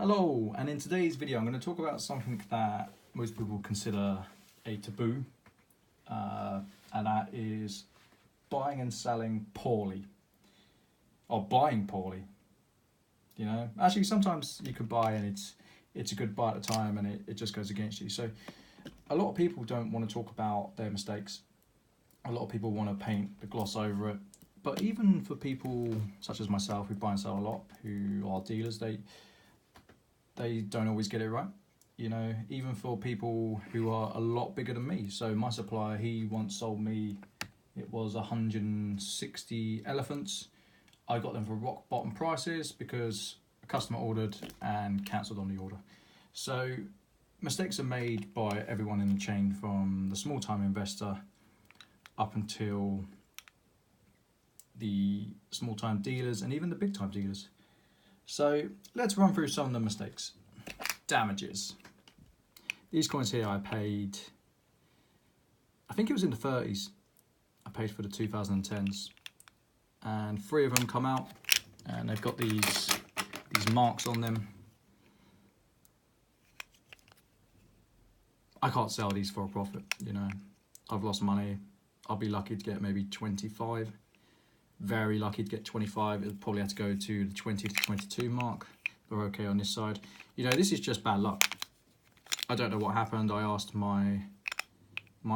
Hello, and in today's video I'm going to talk about something that most people consider a taboo, and that is buying and selling poorly, or buying poorly. You know, actually sometimes you can buy and it's a good buy at the time and it just goes against you. So a lot of people don't want to talk about their mistakes. A lot of people want to paint the gloss over it. But even for people such as myself who buy and sell a lot, who are dealers, they don't always get it right. You know, even for people who are a lot bigger than me. So my supplier, he once sold me, it was 160 elephants. I got them for rock bottom prices because a customer ordered and cancelled on the order. So mistakes are made by everyone in the chain, from the small time investor up until the small time dealers and even the big time dealers. So let's run through some of the mistakes. Damages. These coins here I paid, I think it was in the 30s. I paid for the 2010s. And 3 of them come out and they've got these marks on them. I can't sell these for a profit, you know. I've lost money. I'll be lucky to get maybe 25. Very lucky to get 25. It'll probably have to go to the 20 to 22 mark. We're okay on this side. You know, this is just bad luck. I don't know what happened. I asked my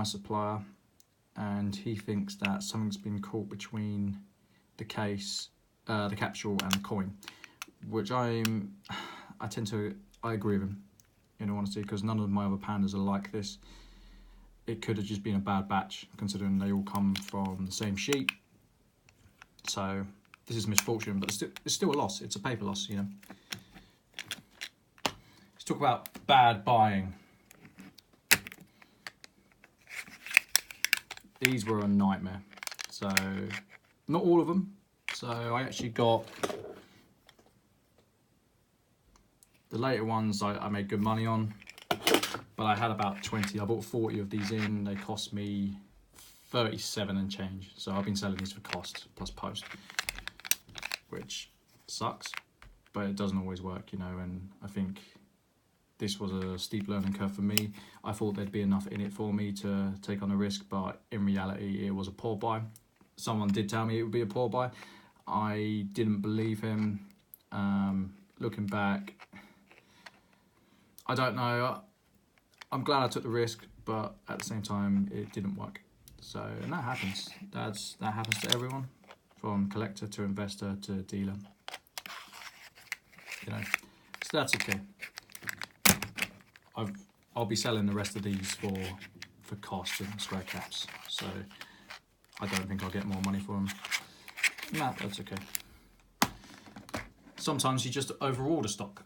supplier and he thinks that something's been caught between the case, the capsule and the coin, which I agree with him, in all honesty, because none of my other pandas are like this. It could have just been a bad batch, considering they all come from the same sheet. So this is misfortune, but it's still a loss. It's a paper loss, you know. Let's talk about bad buying. These were a nightmare. So not all of them. So I actually got the later ones I made good money on, but I had about 20. I bought 40 of these in. They cost me 37 and change. So I've been selling these for cost plus post, which sucks, but it doesn't always work, you know. And I think this was a steep learning curve for me. I thought there'd be enough in it for me to take on a risk, but in reality it was a poor buy. Someone did tell me it would be a poor buy. I didn't believe him. Looking back, I don't know. I'm glad I took the risk, but at the same time it didn't work. So, and that happens. That happens to everyone, from collector to investor to dealer. You know, so that's okay. I'll be selling the rest of these for cost and square caps. So I don't think I'll get more money for them. Nah, that's okay. Sometimes you just overorder stock,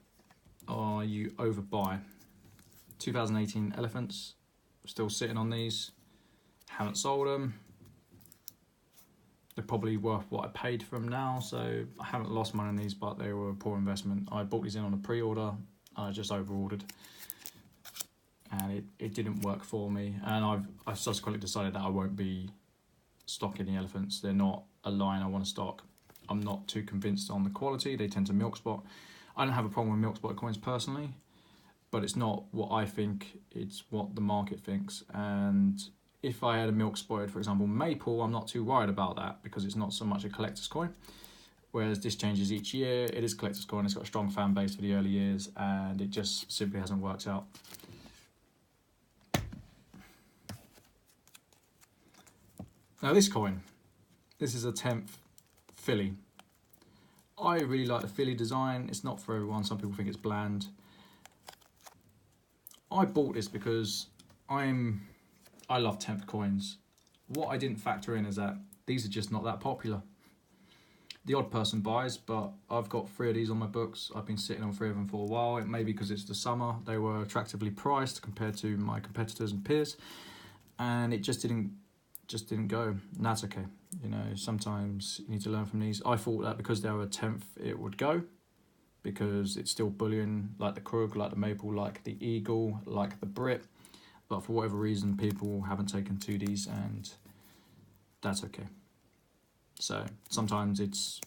or you overbuy. 2018 elephants, still sitting on these. Haven't sold them. They're probably worth what I paid for them now, so I haven't lost money on these, but they were a poor investment. I bought these in on a pre-order. I just over-ordered, and it didn't work for me. And I've subsequently decided that I won't be stocking the elephants. They're not a line I want to stock. I'm not too convinced on the quality. They tend to milk spot. I don't have a problem with milk spot coins personally, but it's not what I think, it's what the market thinks. And if I had a milk spotted, for example, maple, I'm not too worried about that because it's not so much a collector's coin. Whereas this changes each year. It is a collector's coin. It's got a strong fan base for the early years, and it just simply hasn't worked out. Now this coin, this is a 10th Philly. I really like the Philly design. It's not for everyone. Some people think it's bland. I bought this because I love 10th coins. What I didn't factor in is that these are just not that popular. The odd person buys, but I've got 3 of these on my books. I've been sitting on 3 of them for a while. It may be because it's the summer. They were attractively priced compared to my competitors and peers, and it just didn't go. And that's okay. You know, sometimes you need to learn from these. I thought that because they were a 10th, it would go, because it's still bullion, like the Krug, like the Maple, like the Eagle, like the Brit. But for whatever reason, people haven't taken to these, and that's okay. So sometimes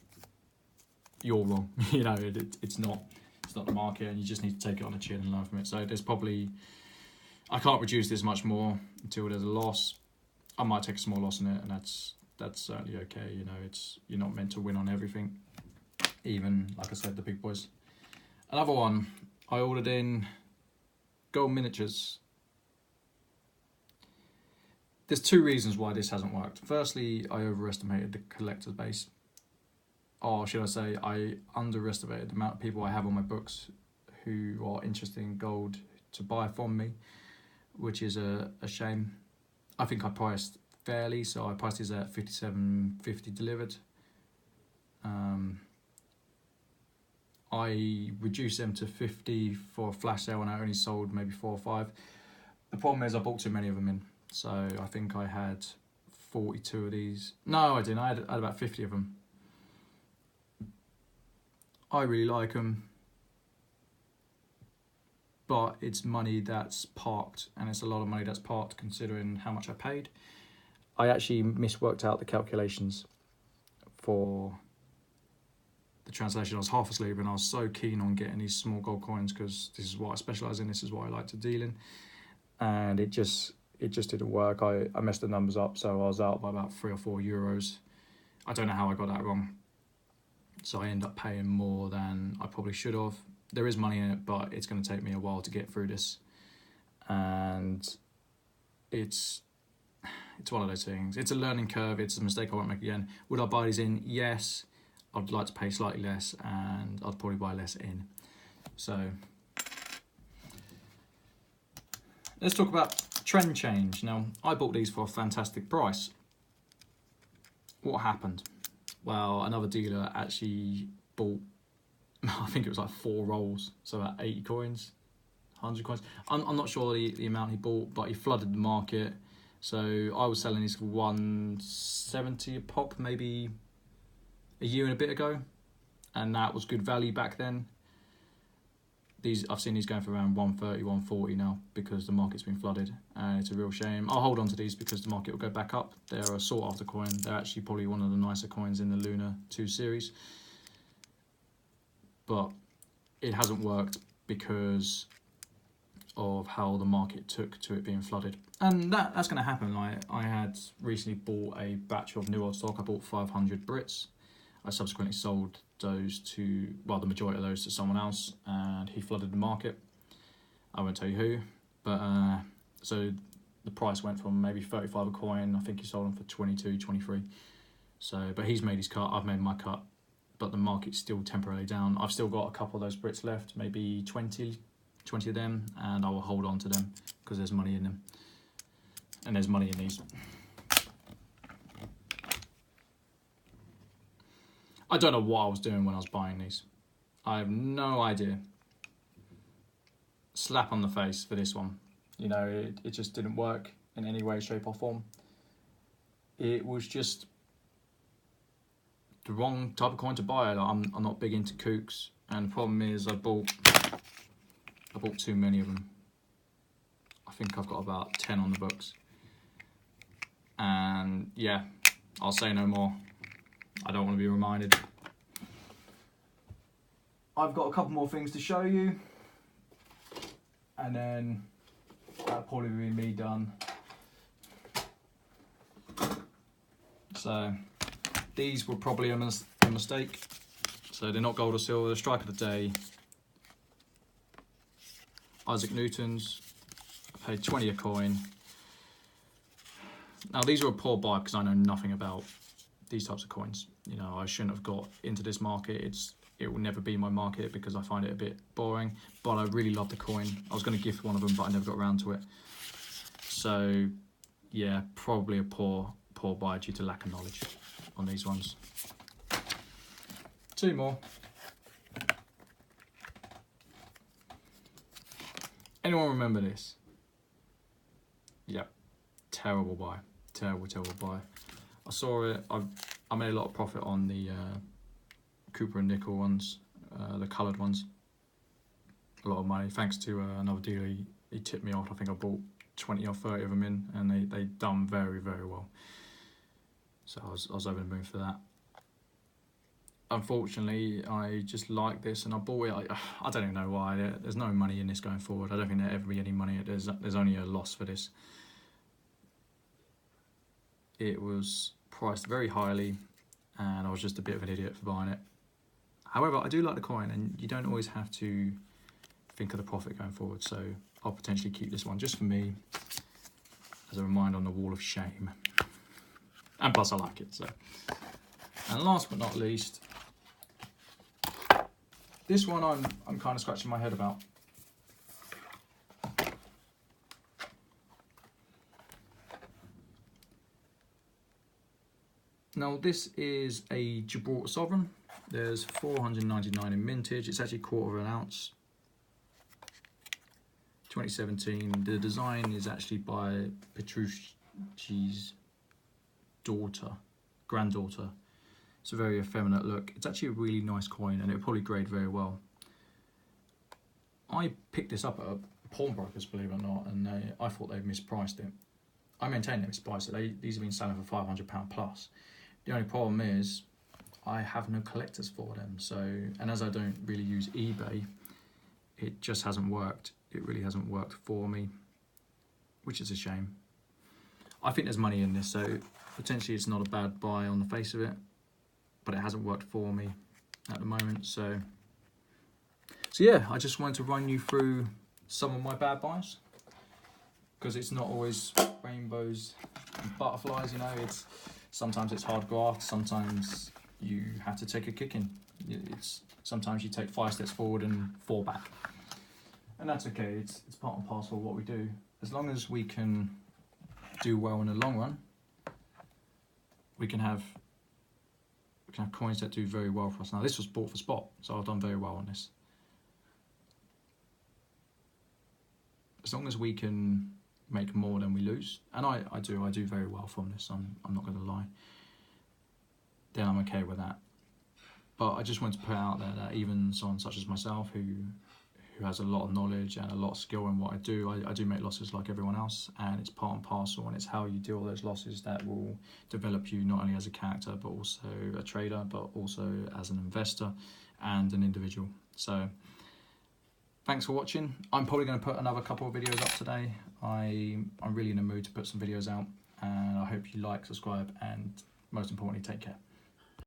you're wrong, you know, it's not. It's not the market, and you just need to take it on the chin and learn from it. So there's probably, I can't reduce this much more until there's a loss. I might take a small loss in it, and that's certainly okay. You know, you're not meant to win on everything, even like I said, the big boys. Another one I ordered in Gold Miniatures. There's two reasons why this hasn't worked. Firstly, I overestimated the collector's base. Or should I say, I underestimated the amount of people I have on my books who are interested in gold to buy from me, which is a shame. I think I priced fairly, so I priced these at $57.50 delivered. I reduced them to $50 for a flash sale, and I only sold maybe 4 or 5. The problem is I bought too many of them in, so I think I had 42 of these. No, I didn't. I had about 50 of them. I really like them, but it's money that's parked, and it's a lot of money that's parked considering how much I paid. I actually misworked out the calculations for the translation. I was half asleep, and I was so keen on getting these small gold coins because this is what I specialise in, this is what I like to deal in, and it just didn't work. I messed the numbers up, so I was out by about 3 or 4 euros. I don't know how I got that wrong. So I end up paying more than I probably should have. There is money in it, but it's going to take me a while to get through this. And it's one of those things. It's a learning curve. It's a mistake I won't make again. Would I buy these in? Yes. I'd like to pay slightly less, and I'd probably buy less in. So let's talk about trend change. Now, I bought these for a fantastic price. What happened? Well, another dealer actually bought, I think it was like 4 rolls, so about 80 coins, 100 coins. I'm not sure the amount he bought, but he flooded the market. So I was selling these for 170 a pop, maybe a year and a bit ago, and that was good value back then. I've seen these going for around 130, 140 now because the market's been flooded, and it's a real shame. I'll hold on to these because the market will go back up. They're a sought after coin. They're actually probably one of the nicer coins in the Lunar 2 series. But it hasn't worked because of how the market took to it being flooded. And that's going to happen. I had recently bought a batch of new old stock. I bought 500 Brits. I subsequently sold those to, well, the majority of those to someone else, and he flooded the market. I won't tell you who, but so the price went from maybe 35 a coin. I think he sold them for 22, 23. So, but he's made his cut, I've made my cut, but the market's still temporarily down. I've still got a couple of those Brits left, maybe 20 of them, and I will hold on to them because there's money in them, and there's money in these. I don't know what I was doing when I was buying these. I have no idea. Slap on the face for this one. You know, it just didn't work in any way, shape or form. It was just the wrong type of coin to buy. I'm not big into kooks, and the problem is I bought too many of them. I think I've got about 10 on the books. And yeah, I'll say no more. I don't want to be reminded. I've got a couple more things to show you, and then that'll probably be me done. So these were probably a mistake. So they're not gold or silver. The strike of the day, Isaac Newton's. I paid 20 a coin. Now these are a poor buy because I know nothing about these types of coins. You know, I shouldn't have got into this market. It will never be my market because I find it a bit boring, but I really love the coin. I was going to gift one of them, but I never got around to it. So yeah, probably a poor buy due to lack of knowledge on these ones. 2 more. Anyone remember this? Yep, terrible buy. Terrible buy. I saw it. I made a lot of profit on the Cooper and Nickel ones, the coloured ones. A lot of money, thanks to another dealer. He tipped me off. I think I bought 20 or 30 of them in, and they done very, very well. So I was over the moon for that. unfortunately, I just like this and I bought it. I don't even know why. There's no money in this going forward. I don't think there'll ever be any money. There's only a loss for this. It was priced very highly and I was just a bit of an idiot for buying it. However, I do like the coin, and you don't always have to think of the profit going forward, so I'll potentially keep this one just for me as a reminder on the wall of shame. And plus I like it, so. And last but not least, this one I'm kind of scratching my head about. Now this is a Gibraltar Sovereign. There's 499 in mintage. It's actually 1/4 ounce. 2017. The design is actually by Petrucci's granddaughter. It's a very effeminate look. It's actually a really nice coin, and it'll probably grade very well. I picked this up at a pawnbrokers, believe it or not, and I thought they'd mispriced it. I maintain they mispriced it. These have been selling for £500 plus. The only problem is I have no collectors for them. So, and as I don't really use eBay, it just hasn't worked. It really hasn't worked for me, which is a shame. I think there's money in this, so potentially it's not a bad buy on the face of it, but it hasn't worked for me at the moment. So yeah, I just wanted to run you through some of my bad buys, because it's not always rainbows and butterflies, you know. Sometimes it's hard graft, sometimes you have to take a kicking. Sometimes you take 5 steps forward and 4 back. And that's okay, it's part and parcel of what we do. As long as we can do well in the long run, we can have coins that do very well for us. Now this was bought for spot, so I've done very well on this. As long as we can make more than we lose, and I do very well from this, I'm not going to lie, then I'm okay with that. But I just wanted to put out there that even someone such as myself, who has a lot of knowledge and a lot of skill in what I do make losses like everyone else, and it's part and parcel, and it's how you deal with those losses that will develop you not only as a character but also a trader, but also as an investor and an individual. So thanks for watching. I'm probably going to put another couple of videos up today. I'm really in the mood to put some videos out, and I hope you like, subscribe, and most importantly, take care.